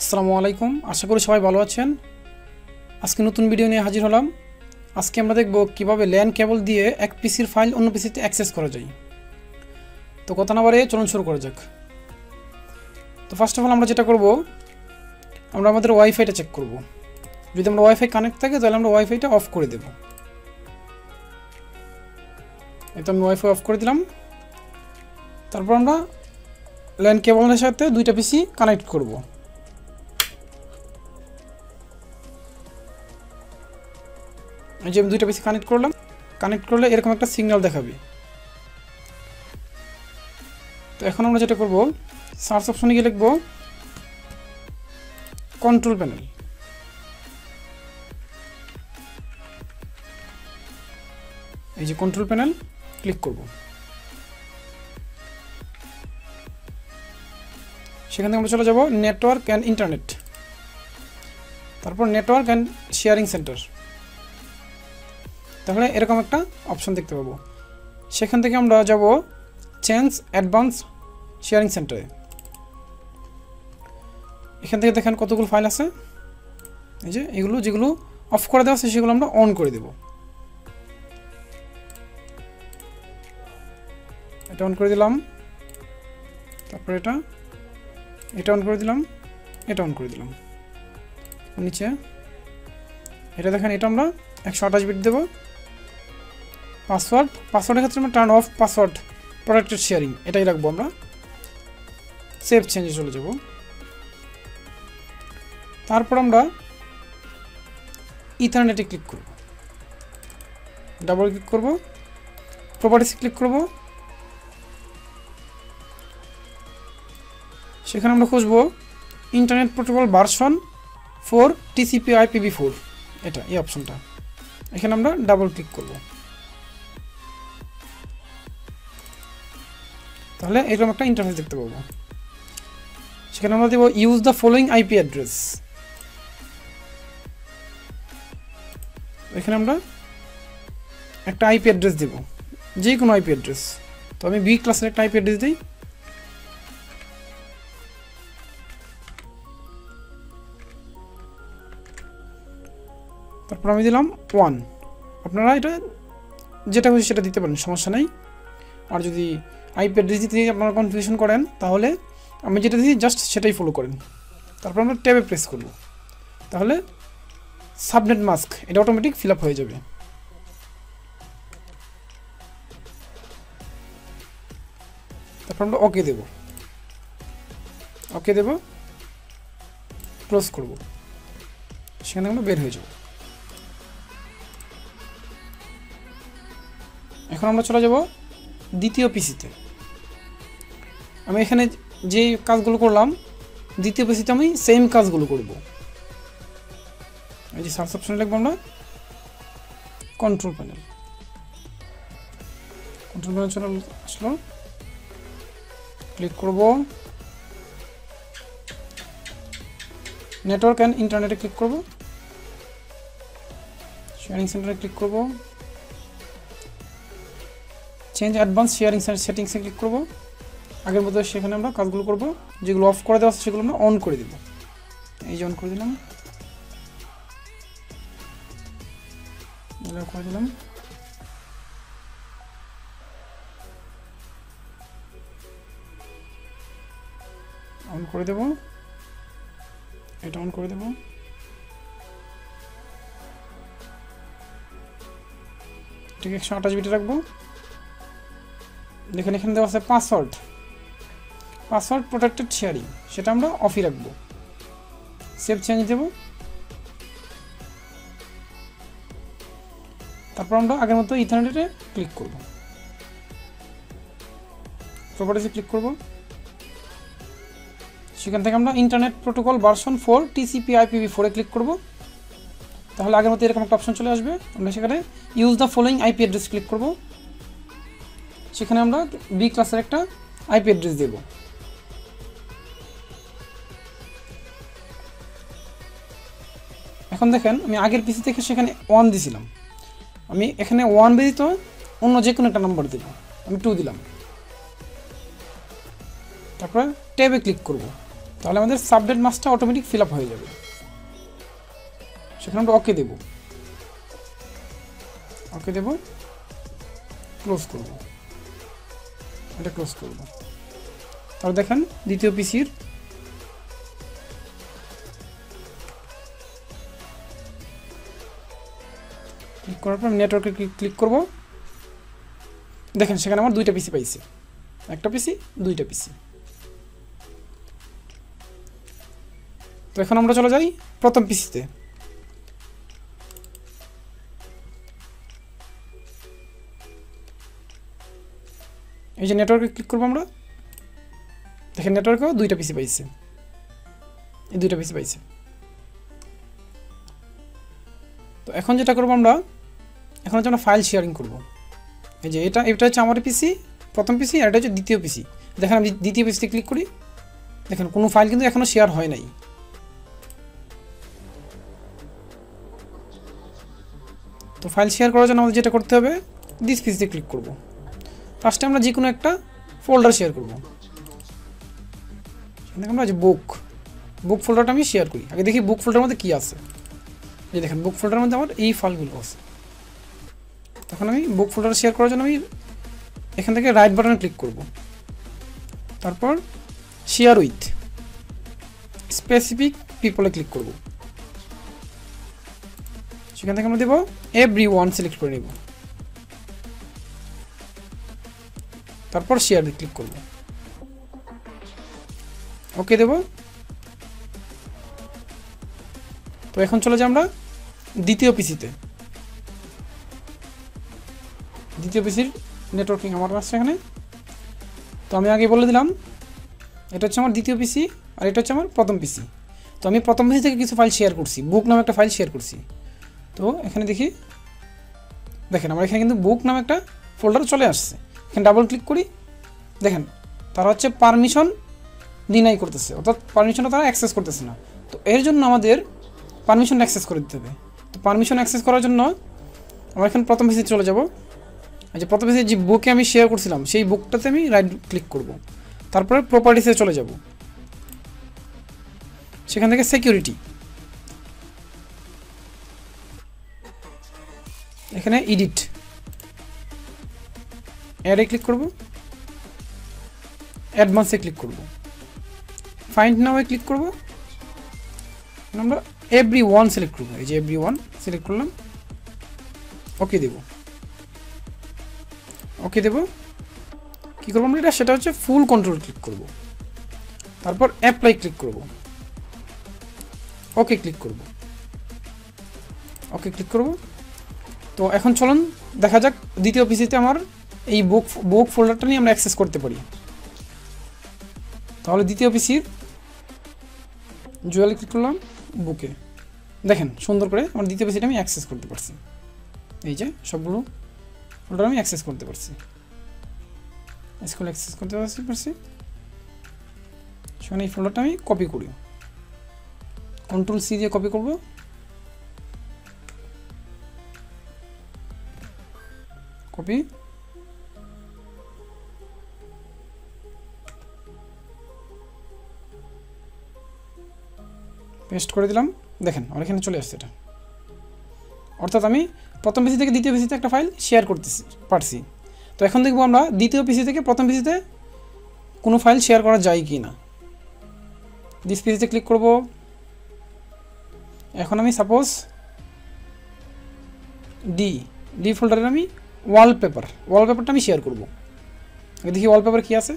আসসালামু আলাইকুম, আশা করি সবাই ভালো আছেন। আজকে নতুন ভিডিও নিয়ে হাজির হলাম। আজকে আমরা দেখব কিভাবে ল্যান কেবল দিয়ে এক পিসির ফাইল অন্য পিসিতে অ্যাক্সেস করা যায়। তো কথা না বাড়িয়ে চলুন শুরু করা যাক। তো ফার্স্ট অফ অল আমরা যেটা করব, আমরা আমাদের ওয়াইফাইটা চেক করব। যদি আমরা ওয়াইফাই কানেক্ট থাকে তাহলে আমরা ওয়াইফাইটা অফ করে দেব। এটা আমি ওয়াইফাই অফ করে দিলাম। তারপর আমরা ল্যান কেবলের সাথে দুইটা পিসি কানেক্ট করব। এই যে আমি দুইটা পিসি কানেক্ট করলাম। কানেক্ট করলে এরকম একটা সিগন্যাল দেখাবে। তো এখন আমরা যেটা করব, সার্চ অপশনে গিয়ে লিখব কন্ট্রোল প্যানেল। এই যে কন্ট্রোল প্যানেল ক্লিক করব। সেখান থেকে আমরা চলে যাব নেটওয়ার্ক অ্যান্ড ইন্টারনেট, তারপর নেটওয়ার্ক অ্যান্ড শেয়ারিং সেন্টার। তাহলে এরকম একটা অপশন দেখতে পাবো। সেখান থেকে আমরা যাব চেঞ্জ অ্যাডভান্স শেয়ারিং সেন্টারে। এখান থেকে দেখেন কতগুলো ফাইল আছে। এই যে এগুলো যেগুলো অফ করে দেওয়া আছে সেগুলো আমরা অন করে দেব। এটা অন করে দিলাম, তারপর এটা অন করে দিলাম, এটা অন করে দিলাম। নিচে এটা দেখেন, এটা আমরা 128 বিট দেব। পাসওয়ার্ডের ক্ষেত্রে আমরা turn off password protected sharing এটাই রাখবো। আমরা সেভ চেঞ্জে চলে যাব। তারপর আমরা ইথারনেটে ক্লিক করব, ডাবল ক্লিক করব, প্রপার্টিসে ক্লিক করব। সেখানে আমরা খুঁজবো ইন্টারনেট প্রোটোকল ভার্সন 4 TCP/IP/4, এটা এই অপশনটা। এখানে আমরা ডাবল ক্লিক করব। তাহলে এরকম একটা ইন্টারফেস দেখতে পাবো। সেখানে আমরা দেব use the following IP address. এখানে আমরা একটা আইপি অ্যাড্রেস দেব, যে কোনো আইপি অ্যাড্রেস। তো আমি বি ক্লাসের একটা আইপি অ্যাড্রেস দিই। তারপর আমি দিলাম 1। আপনারা এটা যেটা খুশি সেটা দিতে পারেন, সমস্যা নেই। আর যদি আইপি অ্যাড্রেস দিতে আপনারা কনফিউশন করেন তাহলে আমি যেটা দিই জাস্ট সেটাই ফলো করেন। তারপর আমরা ট্যাবে প্রেস করব। তাহলে সাবনেট মাস্ক এটা অটোমেটিক ফিল আপ হয়ে যাবে। তারপর আমরা ওকে দেব, ক্লোজ করব। সেখানে আমরা বের হয়ে যাব। এখন আমরা চলে যাব দ্বিতীয় পিসিতে। আমি এখানে যে কাজগুলো করলাম দ্বিতীয় পিসিতে আমি সেম কাজগুলো করব। এই যে সার্চ অপশনে লিখব আমরা কন্ট্রোল প্যানেল চলে আসলো। ক্লিক করব, নেটওয়ার্ক অ্যান্ড ইন্টারনেটে ক্লিক করব, শেয়ারিং সেন্টারে ক্লিক করব, চেঞ্জ অ্যাডভান্স শেয়ারিং সেটিংসে ক্লিক করব। আগের মতো সেখানে আমরা কাজগুলো করব, যেগুলো অফ করে দেওয়া আছে সেগুলো আমরা অন করে দেব। এই যে অন করে দিলাম, অন করে দেব, এটা অন করে দেব। ঠিক 128 বিটে রাখবো। দেখেন এখানে দেওয়া আছে পাসওয়ার্ড প্রোটেক্টেড শেয়ারিং, সেটা আমরা অফই রাখবো। সেভ চেঞ্জ দেব। তারপর আমরা আগের মতো ইথারনেটে ক্লিক করব, প্রপার্টিসে ক্লিক করব। সেখান থেকে আমরা internet protocol version 4 TCP/IP/4 click করব। তাহলে আগের মতো এরকম একটা অপশন চলে আসবে। আমরা সেখানে use the following IP address click করব। সেখানে আমরা বি ক্লাসের একটা আইপি অ্যাড্রেস দেব। এখন দেখেন আমি আগের পিসি থেকে সেখানে 1 দিয়েছিলাম, আমি এখানে 1 ব্যতীত অন্য যে কোনো একটা নাম্বার দেব। আমি 2 দিলাম। তারপর ট্যাবে ক্লিক করব। তাহলে আমাদের সাবনেট মাস্কটা অটোমেটিক ফিল আপ হয়ে যাবে। সেখানে আমরা ওকে দেব, ওকে দেব, ক্লোজ করব, এটা ক্লোজ করব। তাহলে দেখেন দ্বিতীয় পিসির ক্লিক করার পর নেটওয়ার্কে ক্লিক করব। দেখেন সেখানে আমার দুইটা পিসি পাইছে, একটা পিসি, দুইটা পিসি। তো এখন আমরা চলে যাই প্রথম পিসিতে। এই যে নেটওয়ার্কে ক্লিক করবো আমরা, দেখেন নেটওয়ার্কেও দুইটা পিসি পাইছে, এই দুইটা পিসি পাইছে। তো এখন যেটা করবো আমরা, এখন হচ্ছে আমরা ফাইল শেয়ারিং করবো। এই যে এটা হচ্ছে আমার পিসি, প্রথম পিসি, আর এটা হচ্ছে দ্বিতীয় পিসি। দেখেন আমি দ্বিতীয় পিসিতে ক্লিক করি, দেখেন কোনো ফাইল কিন্তু এখনো শেয়ার হয় নাই। তো ফাইল শেয়ার করার জন্য আমাদের যেটা করতে হবে, দিস পিসিতে ক্লিক করব। ফার্স্টে আমরা যে কোনো একটা ফোল্ডার শেয়ার করব। দেখেন আমরা যে বুক ফোল্ডারটা আমি শেয়ার করি। আগে দেখি বুক ফোল্ডারের মধ্যে কী আছে। এই দেখেন বুক ফোল্ডারের মধ্যে আমার এই ফাইলগুলো আছে। তখন আমি বুক ফোল্ডার শেয়ার করার জন্য আমি এখান থেকে রাইট বাটনে ক্লিক করব, তারপর শেয়ার উইথ স্পেসিফিক পিপলে ক্লিক করব। সেখান থেকে আমরা দেব এভরিওয়ান সিলেক্ট করে নেব, তারপর শেয়ার ক্লিক করব, ওকে দেব। তো এখন চলে যাই আমরা দ্বিতীয় পিসিতে। দ্বিতীয় পিসির নেটওয়ার্কিং আমার আছে এখানে। তো আমি আগে বলে দিলাম এটা হচ্ছে আমার দ্বিতীয় পিসি, আর এটা হচ্ছে আমার প্রথম পিসি। তো আমি প্রথম পিসি থেকে কিছু ফাইল শেয়ার করছি, বুক নামে একটা ফাইল শেয়ার করছি। তো এখানে দেখি, দেখেন আমার এখানে কিন্তু বুক নামে একটা ফোল্ডার চলে আসছে। এখানে ডাবল ক্লিক করি, দেখেন তারা হচ্ছে পারমিশন ডিনাই করতেছে, অর্থাৎ পারমিশনটা তারা অ্যাক্সেস করতেছে না। তো এর জন্য আমাদের পারমিশন অ্যাক্সেস করে দিতে হবে। তো পারমিশন অ্যাক্সেস করার জন্য আমরা এখানে প্রথম পিসিতে চলে যাব। এই যে প্রথম পিসি যে বুকে আমি শেয়ার করছিলাম, সেই বুকটাতে আমি রাইট ক্লিক করব, তারপরে প্রপার্টিসে চলে যাব। সেখান থেকে সিকিউরিটি, এখানে এডিট, অ্যাডে ক্লিক করব, অ্যাডভান্সে ক্লিক করব, ফাইন্ড নাও ক্লিক করব, আমরা এভরিওয়ান সিলেক্ট করব। এই যে এভরিওয়ান সিলেক্ট করলাম, ওকে দেব, ওকে দেব। কী করবো আমরা এটা, সেটা হচ্ছে ফুল কন্ট্রোল ক্লিক করব, তারপর অ্যাপ্লাই ক্লিক করব, ওকে ক্লিক করব, ওকে ক্লিক করব। তো এখন চলুন দেখা যাক দ্বিতীয় পিসিতে আমার এই বুক ফোল্ডারটা নিয়ে আমরা অ্যাক্সেস করতে পারি। তাহলে দ্বিতীয় পিসির জুয়েলে ক্লিক করলাম, বুকে, দেখেন সুন্দর করে আমার দ্বিতীয় পিসিটা আমি অ্যাক্সেস করতে পারছি। এই যে সবগুলো ফোল্ডার আমি অ্যাক্সেস করতে পারছি, অ্যাক্সেস করতে পারছি। সেখানে এই ফোল্ডারটা আমি কপি করি, কন্ট্রোল সি দিয়ে কপি করব, কপি, পেস্ট করে দিলাম। দেখেন আমার এখানে চলে আসছে এটা, অর্থাৎ আমি প্রথম পিসি থেকে দ্বিতীয় পিসিতে একটা ফাইল শেয়ার করতে পারছি। তো এখন দেখবো আমরা দ্বিতীয় পিসি থেকে প্রথম পিসিতে কোনো ফাইল শেয়ার করা যায় কি না। দিস পিসিতে ক্লিক করব। এখন আমি সাপোজ ডি ফোল্ডারে আমি ওয়ালপেপারটা আমি শেয়ার করব। দেখি ওয়ালপেপার কী আছে।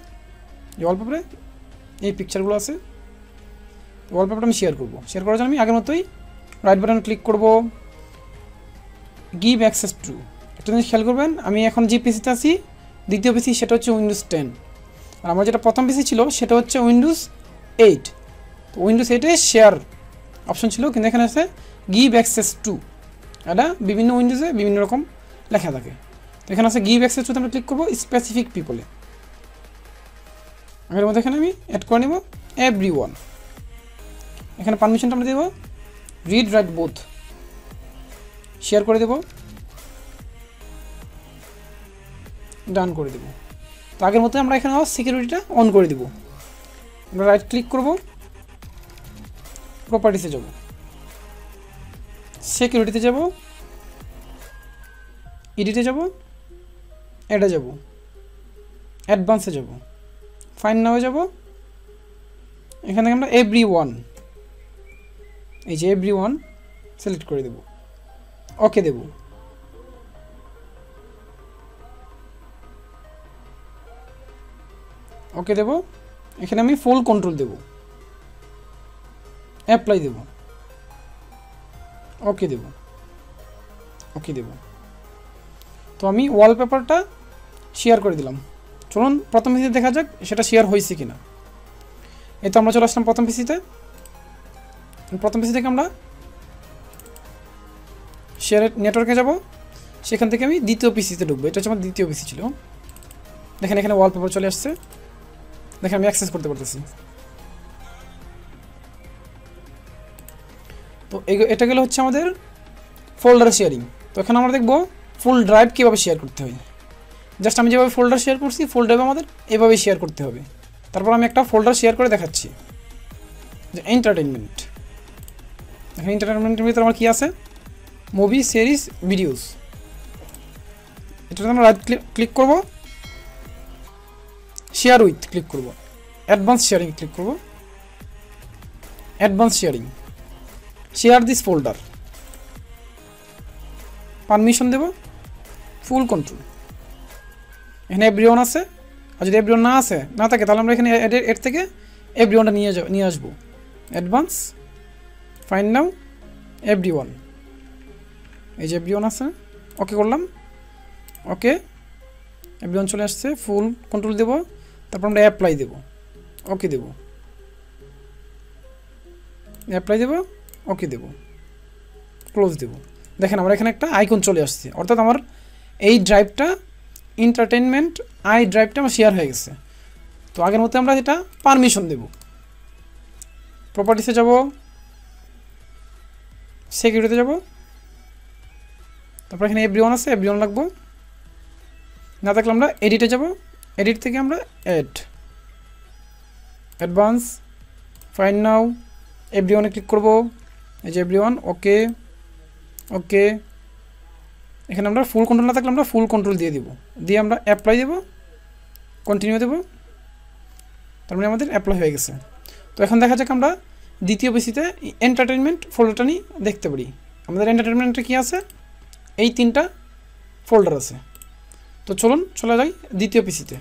যে ওয়ালপেপারে এই পিকচারগুলো আছে, ওয়ালপেপারটা আমি শেয়ার করব। শেয়ার করার জন্য আমি আগের মতোই রাইট বাটন ক্লিক করব, গিভ অ্যাক্সেস টু। একটা জিনিস খেয়াল করবেন, আমি এখন যে পিসিতে আছি দ্বিতীয় পিসি, সেটা হচ্ছে উইন্ডোজ 10, আর আমার যেটা প্রথম পিসি ছিল সেটা হচ্ছে উইন্ডোজ 8। তো উইন্ডোজ 8-এ শেয়ার অপশন ছিল, কিন্তু এখানে আছে গিভ অ্যাক্সেস টু। এটা বিভিন্ন উইন্ডোজে বিভিন্ন রকম লেখা থাকে। তো এখানে আছে গিভ অ্যাক্সেস টুতে আমরা ক্লিক করবো স্পেসিফিক পিপলে। আগের মধ্যে এখানে আমি অ্যাড করে নেব এভরিওয়ান। এখানে পারমিশনটা আমরা দেবো রিড রাইট বোথ, শেয়ার করে দেব, ডান করে দেব। তো আগের মতো আমরা এখানে সিকিউরিটিটা অন করে দেব। আমরা রাইট ক্লিক করব, প্রপার্টিসে যাব, সিকিউরিটিতে যাব, এডিটে যাব, অ্যাডে যাব, অ্যাডভান্সে যাব, ফাইন্ড নাও যাব। এখান থেকে আমরা এভরিওয়ান, এই যে এভরিওয়ান সিলেক্ট করে দেব, ওকে দেব। ওকে দেব, এখানে আমি ফুল কন্ট্রোল দেব, অ্যাপ্লাই দেব, ওকে দেব, ওকে দেব। তো আমি ওয়ালপেপারটা শেয়ার করে দিলাম। চলুন প্রথম পিসিতে দেখা যাক সেটা শেয়ার হয়েছে কিনা। এই তো আমরা চলে আসলাম প্রথম পিসিতে। প্রথম পিসি থেকে আমরা শেয়ারের নেটওয়ার্কে যাব, সেখান থেকে আমি দ্বিতীয় পিসিতে ঢুকবো। এটা হচ্ছে আমার দ্বিতীয় পিসি ছিল। দেখেন এখানে ওয়ালপেপার চলে আসছে, দেখেন আমি অ্যাক্সেস করতে পারতেছি। তো এটা গেলে হচ্ছে আমাদের ফোল্ডার শেয়ারিং। তো এখানে আমরা দেখবো ফুল ড্রাইভ কীভাবে শেয়ার করতে হয়। জাস্ট আমি যেভাবে ফোল্ডার শেয়ার করছি, ফুল ড্রাইভ আমাদের এভাবেই শেয়ার করতে হবে। তারপর আমি একটা ফোল্ডার শেয়ার করে দেখাচ্ছি, যে এন্টারটেনমেন্ট। এখানে এন্টারটেনমেন্টের ভিতরে আমার কী আছে, মুভি, সিরিজ, ভিডিওস। এটাতে আমরা রাইট ক্লিক করব, শেয়ার উইথ ক্লিক করব, অ্যাডভান্স শেয়ারিং ক্লিক করব, advance sharing, share this folder, permission দেব, ফুল কন্ট্রোল। এখানে এভরিওয়ান আছে, আর যদি এভরিওয়ান না থাকে তাহলে আমরা এখানে এর থেকে এভরিওয়ানটা নিয়ে আসবো। অ্যাডভান্স, ফাইন্ড নাও, এভরিওয়ান, এই যে এভরিওয়ান আছে, ওকে করলাম, ওকে এভরিওয়ান চলে আসছে। ফুল কন্ট্রোল দেব, তারপর আমরা অ্যাপ্লাই দেব, ওকে দেব, অ্যাপ্লাই দেব, ওকে দেব, ক্লোজ দেব। দেখেন আমার এখানে একটা আইকন চলে আসছে, অর্থাৎ আমার এই ড্রাইভটা এন্টারটেনমেন্ট ড্রাইভটা আমার শেয়ার হয়ে গেছে। তো আগের মতো আমরা এটা পারমিশন দেব, প্রপার্টিসে যাব, সিকিউরিটিতে যাব, তারপর এখানে এভরিওয়ান আছে, এভরিওয়ান লাগবো। না থাকলে আমরা এডিটে যাব, এডিট থেকে আমরা অ্যাডভান্স, ফাইন্ড নাও, এভরিওয়ানে ক্লিক করব, এই যে এভরিওয়ান, ওকে ওকে। এখানে আমরা ফুল কন্ট্রোল না থাকলে আমরা ফুল কন্ট্রোল দিয়ে দিব, দিয়ে আমরা অ্যাপ্লাই দেব, কন্টিনিউ দেব, তার মানে আমাদের অ্যাপ্লাই হয়ে গেছে। তো এখন দেখা যাক আমরা দ্বিতীয় পিসিতে এন্টারটেনমেন্ট ফোল্ডারটা নিয়ে দেখতে পারি। আমাদের এন্টারটেনমেন্টে কী আছে, এই 3টা ফোল্ডার আছে। তো চলুন চলে যাই দ্বিতীয় পিসিতে।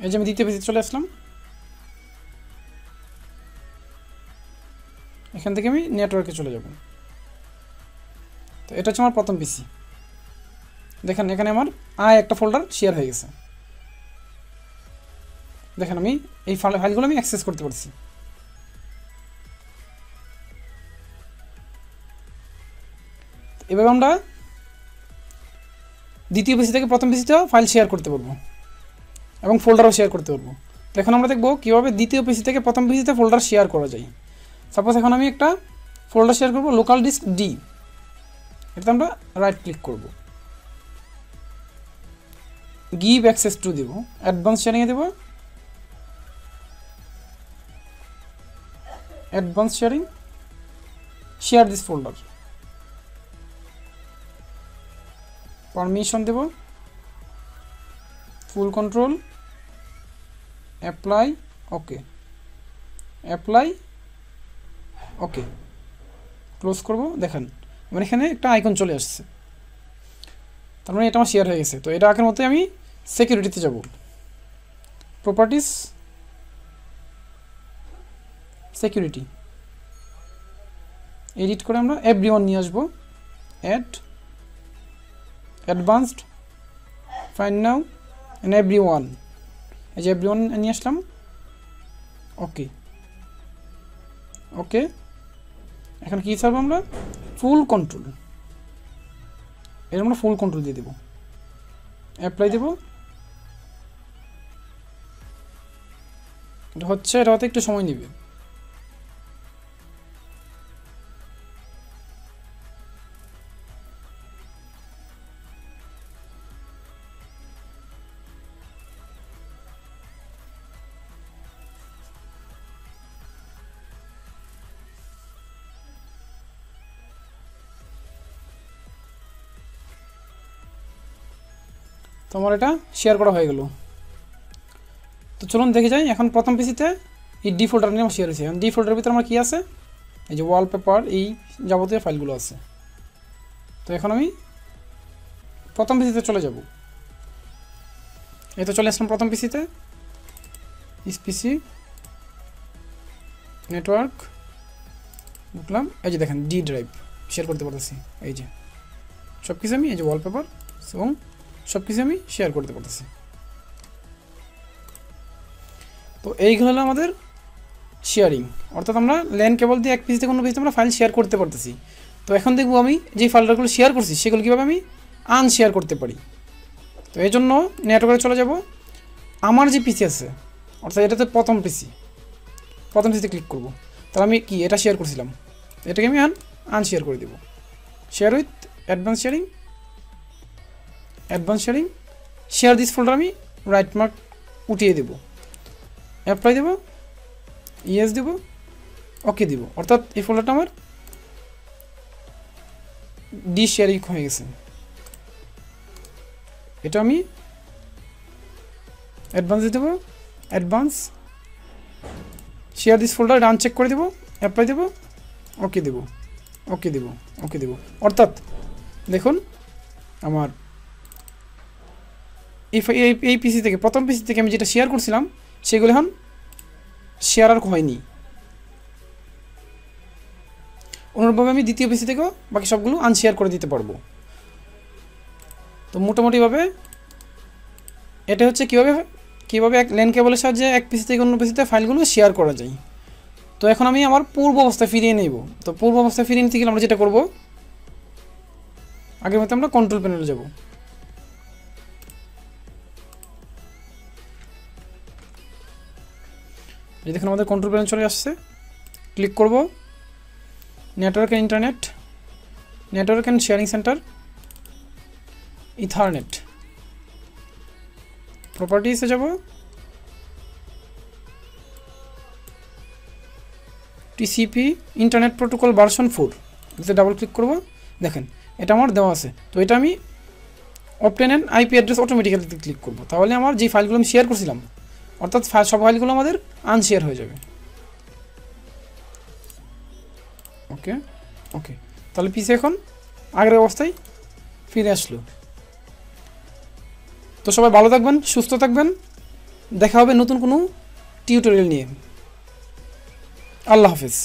এই যে আমি দ্বিতীয় পিসিতে চলে আসলাম। এখান থেকে আমি নেটওয়ার্কে চলে যাব। তো এটা হচ্ছে আমার প্রথম পিসি। দেখেন এখানে আমার একটা ফোল্ডার শেয়ার হয়ে গেছে। দেখেন আমি এই ফাইলগুলো আমি অ্যাক্সেস করতে পারছি। এভাবে আমরা দ্বিতীয় পিসি থেকে প্রথম পিসিতেও ফাইল শেয়ার করতে পারবো এবং ফোল্ডারও শেয়ার করতে পারবো। তো এখন আমরা দেখবো কীভাবে দ্বিতীয় পিসি থেকে প্রথম পিসিতে ফোল্ডার শেয়ার করা যায়। সাপোজ এখন আমি একটা ফোল্ডার শেয়ার করবো, লোকাল ডিস্ক ডি। এটাতে আমরা রাইট ক্লিক করব, গিভ অ্যাক্সেস টু দেব, অ্যাডভান্স শেয়ারিংয়ে দেব, advance sharing, share this folder, permission দেব, full control, apply, okay, apply, okay, close করব। দেখেন আমার এখানে একটা আইকন চলে আসছে, তার মানে এটা আমার শেয়ার হয়ে গেছে। তো এটা আগের মতো আমি সিকিউরিটিতে যাব, প্রপার্টিস, সিকিউরিটি, এডিট করে আমরা এভরিওয়ান নিয়ে আসবো, add, advanced, find now, and everyone, এই যে এভরিওয়ান নিয়ে আসলাম, ওকে ওকে। এখন কী চাইবো আমরা, ফুল কন্ট্রোল, এর আমরা ফুল কন্ট্রোল দিয়ে দেবো, অ্যাপ্লাই দেবো। এটা হতে একটু সময় নেবে। তো আমার এটা শেয়ার করা হয়ে গেল। তো চলুন দেখে যাই। এখন প্রথম পিসিতে এই ডি ফোল্ডার নিয়ে আমার শেয়ার হয়েছে। এখন ডি ফোল্ডারের ভিতরে আমার কী আছে, এই যে ওয়ালপেপার, এই যাবতীয় ফাইলগুলো আছে। তো এখন আমি প্রথম পিসিতে চলে যাব। এই তো চলে আসলাম প্রথম পিসিতে। পিসি নেটওয়ার্ক ঢুকলাম। এই যে দেখেন ডি ড্রাইভ শেয়ার করতে পারতেছি। এই যে সব কিছু আমি, এই যে ওয়ালপেপার এবং সব কিছু আমি শেয়ার করতে পারতেছি। তো এইগুলো হলো আমাদের শেয়ারিং, অর্থাৎ আমরা ল্যান কেবল দিয়ে এক পিসি থেকে অন্য পিসিতে আমরা ফাইল শেয়ার করতে পারতেছি। তো এখন দেখবো আমি যে ফাইলগুলো শেয়ার করছি সেগুলো কীভাবে আমি আনশেয়ার করতে পারি। তো এই জন্য নেটওয়ার্কে চলে যাব। আমার যে পিসি আছে, অর্থাৎ এটাতে প্রথম পিসিতে ক্লিক করব। তাহলে আমি কি এটা শেয়ার করছিলাম, এটাকে আমি আনশেয়ার করে দেব। Share with advance sharing, share this folder আমি রাইট মার্ক উঠিয়ে দেব, অ্যাপ্লাই দেব, ইয়েস দেব, ওকে দেব। অর্থাৎ এই ফোল্ডারটা আমার ডি শেয়ারিং হয়ে গেছে। এটা আমি অ্যাডভান্স দিয়ে দেবো, অ্যাডভান্স শেয়ার দিস ফোল্ডার, এটা আনচেক করে দেবো, অ্যাপ্লাই দেবো, ওকে দেবো, ওকে দেবো, ওকে দেবো। অর্থাৎ দেখুন আমার এই পিসি থেকে, প্রথম পিসি থেকে আমি যেটা শেয়ার করছিলাম সেগুলো এখন শেয়ার আর হয়নি। অনুরূপভাবে আমি দ্বিতীয় পিসি থেকেও বাকি সবগুলো আনশেয়ার করে দিতে পারবো। তো মোটামুটিভাবে এটা হচ্ছে কীভাবে এক ল্যান কেবলের সাহায্যে এক পিসি থেকে অন্য পিসিতে ফাইলগুলো শেয়ার করা যায়। তো এখন আমি আমার পূর্ব অবস্থায় ফিরিয়ে নেব। তো পূর্ব অবস্থায় ফিরিয়ে নিতে গেলে আমরা যেটা করব, আগের মতো আমরা কন্ট্রোল প্যানেলে যাব। এই দেখুন আমাদের কন্ট্রোল প্যানেল চলে আসছে। ক্লিক করব network and internet, network and sharing centre, ethernet, প্রপার্টিসে যাব, টিসিপি ইন্টারনেট প্রোটোকল ভার্সন 4, এতে ডাবল ক্লিক করব। দেখেন এটা আমার দেওয়া আছে। তো এটা আমি obtain an IP address automatically click করব। তাহলে আমার যে ফাইলগুলো আমি শেয়ার করছিলাম, অর্থাৎ সব ফাইলগুলো আমাদের আনশেয়ার হয়ে যাবে। ওকে ওকে, তাহলে পিসি এখন আগের অবস্থায় ফিরে আসলো। তো সবাই ভালো থাকবেন, সুস্থ থাকবেন, দেখা হবে নতুন কোনো টিউটোরিয়াল নিয়ে। আল্লাহ হাফেজ।